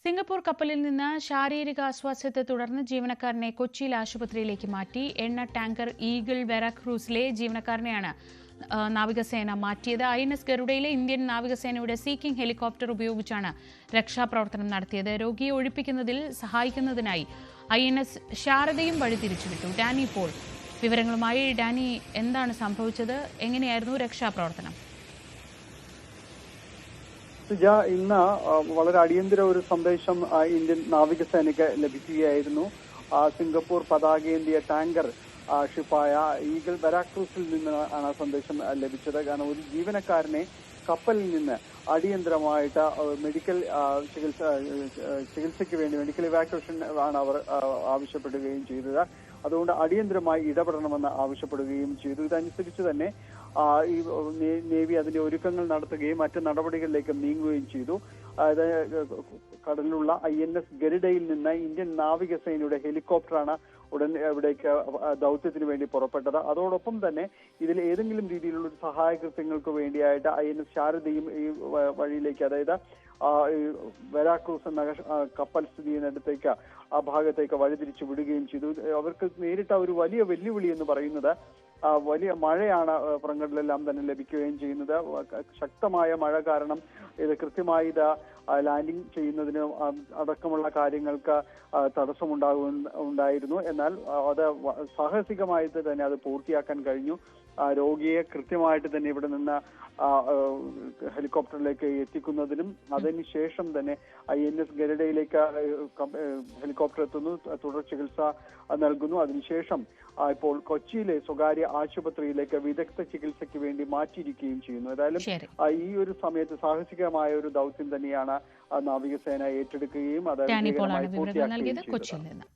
Singapore കപ്പലിൽ നിന്ന് ശാരീരിക അസ്വാസ്ഥ്യത്തെ തുടർന്ന് ജീവനക്കാരനെ കൊച്ചിയിൽ ആശുപത്രിയിലേക്ക് മാറ്റി. എണ്ണ ടാങ്കർ ഈഗിൾ വെറാക്രൂസിലെ ജീവനക്കാരനെയാണ് നാവികസേന മാറ്റിയത്. INS ഗരുഡയിലെ ഇന്ത്യൻ നാവികസേനയുടെ സീക്കിംഗ് ഹെലികോപ്റ്റർ ഉപയോഗിച്ചാണ് രക്ഷാപ്രവർത്തനം നടത്തിയത്. രോഗിയെ ഒഴിപ്പിക്കുന്നതിൽ സഹായിക്കുന്നതിനായി INS ശാരദയും വഴിതിരിച്ചുവിട്ടു. ഡാനി പോൾ വിവരങ്ങളുമായി. ഡാനി, എന്താണ് സംഭവിച്ചത്? എങ്ങനെയായിരുന്നു രക്ഷാപ്രവർത്തനം? ഇന്ന് വളരെ അടിയന്തര ഒരു സന്ദേശം ഇന്ത്യൻ നാവികസേനയ്ക്ക് ലഭിക്കുകയായിരുന്നു. സിംഗപ്പൂർ പതാകയേന്തിയ ടാങ്കർ ഷിപ്പായ ഈഗിൾ വെറാക്രൂസിൽ നിന്നാണ് സന്ദേശം ലഭിച്ചത്. കാരണം ഒരു ജീവനക്കാരനെ കപ്പലിൽ നിന്ന് അടിയന്തരമായിട്ട് മെഡിക്കൽ ചികിത്സയ്ക്ക് വേണ്ടി മെഡിക്കൽ ഇവാക്യുവേഷൻ ആണ് അവർ ആവശ്യപ്പെടുകയും ചെയ്തത്. അതുകൊണ്ട് അടിയന്തരമായി ഇടപെടണമെന്ന് ആവശ്യപ്പെടുകയും ചെയ്തു. ഇതനുസരിച്ച് തന്നെ ഈ നേവി അതിന്റെ ഒരുക്കങ്ങൾ നടത്തുകയും മറ്റ് നടപടികളിലേക്ക് നീങ്ങുകയും ചെയ്തു. അതായത് കടലിലുള്ള INS ഗരുഡയിൽ നിന്ന് ഇന്ത്യൻ നാവികസേനയുടെ ഹെലികോപ്റ്ററാണ് ഉടൻ ഇവിടേക്ക് ദൗത്യത്തിന് വേണ്ടി പുറപ്പെട്ടത്. അതോടൊപ്പം തന്നെ ഇതിൽ ഏതെങ്കിലും രീതിയിലുള്ള ഒരു സഹായ കൃത്യങ്ങൾക്ക് വേണ്ടിയായിട്ട് INS ശാരദയും ഈ വഴിയിലേക്ക്, അതായത് വെറാക്രൂസ് എന്ന കപ്പൽ സ്ഥിതി ചെയ്യുന്നിടത്തേക്ക് ആ ഭാഗത്തേക്ക് വഴിതിരിച്ചു വിടുകയും ചെയ്തു. അവർക്ക് നേരിട്ട ഒരു വലിയ വെല്ലുവിളി എന്ന് പറയുന്നത് വലിയ മഴയാണ് പുറങ്ങളിലെല്ലാം തന്നെ ലഭിക്കുകയും ചെയ്യുന്നത്. ശക്തമായ മഴ കാരണം ഇത് കൃത്യമായി ലാൻഡിംഗ് ചെയ്യുന്നതിന് അടക്കമുള്ള കാര്യങ്ങൾക്ക് തടസ്സമുണ്ടായിരുന്നു. എന്നാൽ അത് സാഹസികമായിട്ട് തന്നെ അത് പൂർത്തിയാക്കാൻ കഴിഞ്ഞു. രോഗിയെ കൃത്യമായിട്ട് തന്നെ ഇവിടെ നിന്ന് ഹെലികോപ്റ്ററിലേക്ക് എത്തിക്കുന്നതിനും അതിനുശേഷം തന്നെ INS ഗരുഡയിലേക്ക് ഹെലികോപ്റ്റർ എത്തുന്നു, തുടർ ചികിത്സ നൽകുന്നു. അതിനുശേഷം ഇപ്പോൾ കൊച്ചിയിലെ സ്വകാര്യ ആശുപത്രിയിലേക്ക് വിദഗ്ധ ചികിത്സയ്ക്ക് വേണ്ടി മാറ്റിയിരിക്കുകയും ചെയ്യുന്നു. ഏതായാലും ഈ ഒരു സമയത്ത് സാഹസികമായ ഒരു ദൗത്യം തന്നെയാണ് നാവികസേന ഏറ്റെടുക്കുകയും അത് പൂർത്തിയാക്കുകയും ചെയ്തത്.